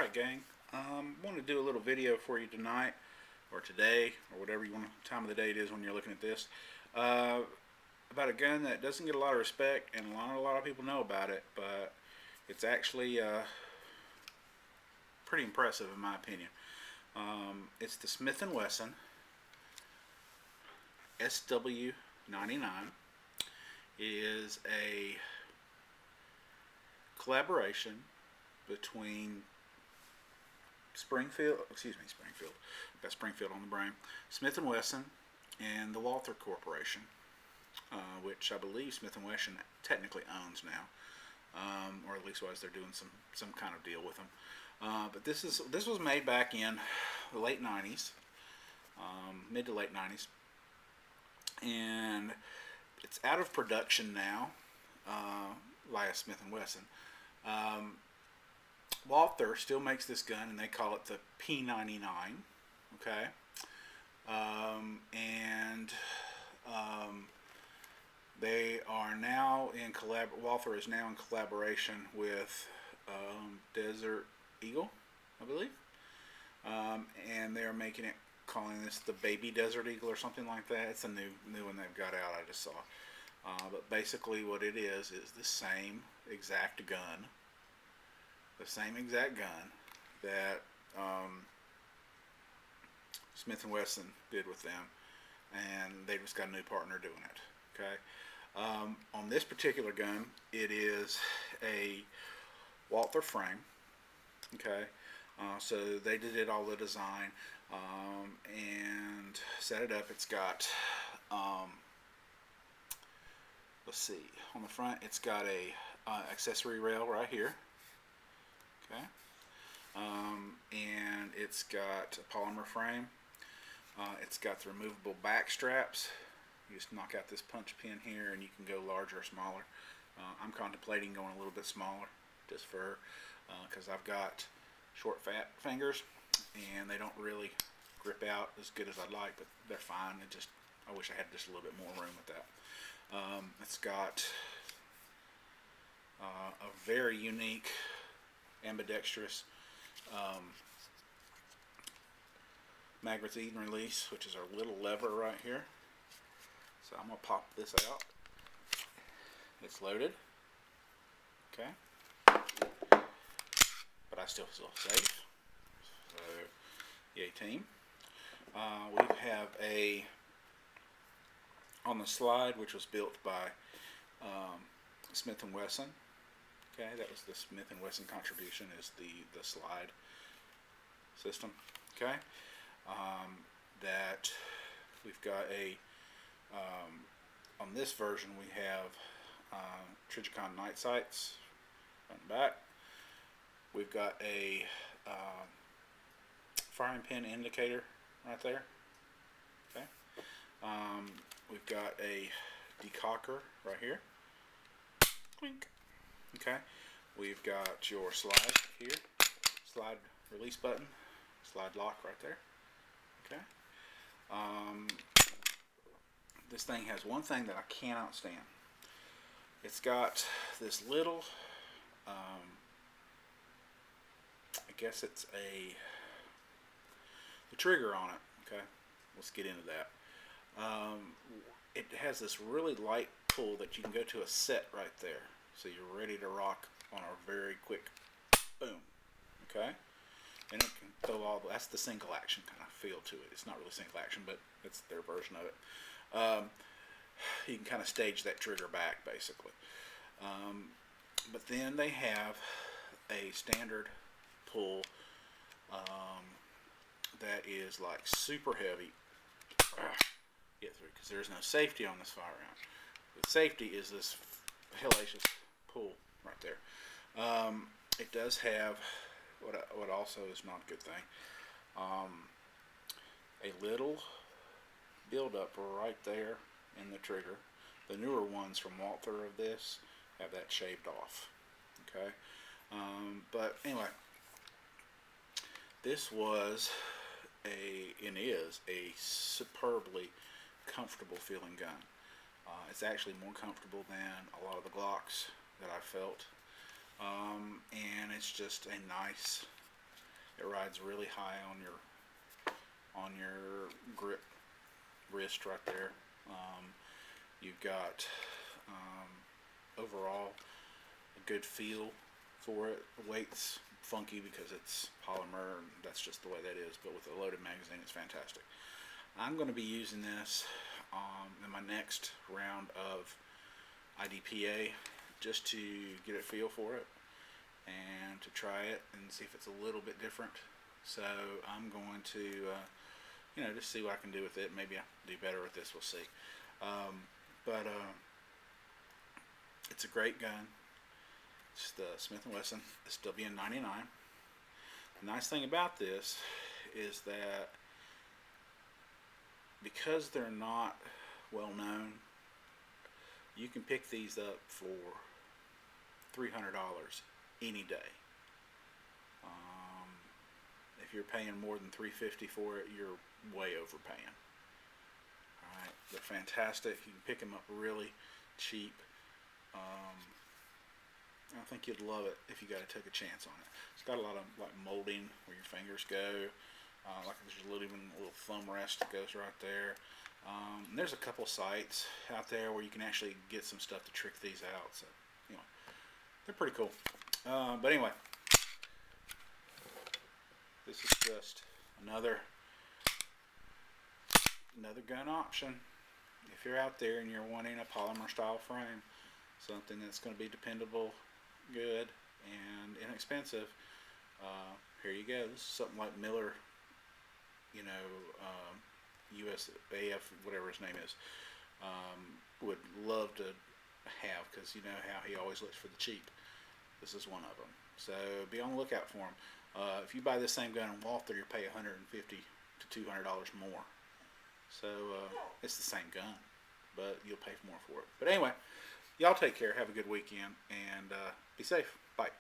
Alright gang, I want to do a little video for you tonight, or today, or whatever time of the day it is when you're looking at this, about a gun that doesn't get a lot of respect, and not a lot of people know about it, but it's actually pretty impressive in my opinion. It's the Smith Wesson SW99. It is a collaboration between Springfield, got Springfield on the brain, Smith & Wesson, and the Walther Corporation, which I believe Smith & Wesson technically owns now, or at least was they're doing some kind of deal with them. But this was made back in the late 90s, mid to late 90s, and it's out of production now, via Smith & Wesson. Walther still makes this gun, and they call it the P99. Okay, they are now in Walther is now in collaboration with Desert Eagle, I believe, and they're making it, calling this the Baby Desert Eagle or something like that. It's a new one they've got out. I just saw. But basically, what it is the same exact gun. The same exact gun that Smith & Wesson did with them, and they just got a new partner doing it. Okay, on this particular gun, it is a Walther frame. Okay, so they did all the design and set it up. It's got let's see, on the front, it's got a accessory rail right here. Okay, and it's got a polymer frame. It's got the removable back straps. You just knock out this punch pin here, and you can go larger or smaller. I'm contemplating going a little bit smaller, just for because I've got short, fat fingers, and they don't really grip out as good as I'd like, but they're fine. I wish I had just a little bit more room with that. It's got a very unique ambidextrous magazine release, which is our little lever right here. So I'm going to pop this out. It's loaded. Okay. But I still feel safe. So, yay team. We have on the slide, which was built by Smith & Wesson. Okay, that was the Smith & Wesson contribution, is the slide system. Okay, that we've got on this version we have Trijicon night sights front and back. We've got a firing pin indicator right there. Okay, we've got a decocker right here. Clink. Okay, we've got your slide here, slide release button, slide lock right there. Okay, this thing has one thing that I cannot stand. It's got this little, I guess it's the trigger on it. Okay, let's get into that. It has this really light pull that you can go to a set right there. So you're ready to rock on a very quick boom. Okay? And it can throw that's the single action kind of feel to it. It's not really single action, but it's their version of it. You can kind of stage that trigger back, basically. But then they have a standard pull that is like super heavy. Get through, because there's no safety on this firearm. The safety is this hellacious pull right there. It does have what also is not a good thing, a little buildup right there in the trigger. The newer ones from Walther of this have that shaved off. Okay, but anyway, this was and is a superbly comfortable feeling gun. It's actually more comfortable than a lot of the Glocks that I felt, and it's just a nice It rides really high on your grip wrist right there. You've got overall a good feel for it. The weight's funky because it's polymer, and that's just the way that is. But with a loaded magazine, it's fantastic. I'm going to be using this in my next round of IDPA just to get a feel for it and to try it and see if it's a little bit different. So I'm going to just see what I can do with it. Maybe I'll do better with this, we'll see. But it's a great gun. It's the Smith Wesson SW99. The nice thing about this is that because they're not well known, you can pick these up for $300 any day. If you're paying more than $350 for it, you're way overpaying. Alright, they're fantastic. You can pick them up really cheap. I think you'd love it if you got to take a chance on it. It's got a lot of like molding where your fingers go. Like there's a little thumb rest that goes right there. And there's a couple sites out there where you can actually get some stuff to trick these out. So, they're pretty cool. But anyway, this is just another gun option. If you're out there and you're wanting a polymer style frame, something that's going to be dependable, good, and inexpensive, here you go. This is something like Miller, USAF, whatever his name is, would love to have, because you know how he always looks for the cheap. This is one of them. So be on the lookout for him. If you buy this same gun in Walther, you'll pay $150 to $200 more. So it's the same gun, but you'll pay more for it. But anyway, y'all take care. Have a good weekend, and be safe. Bye.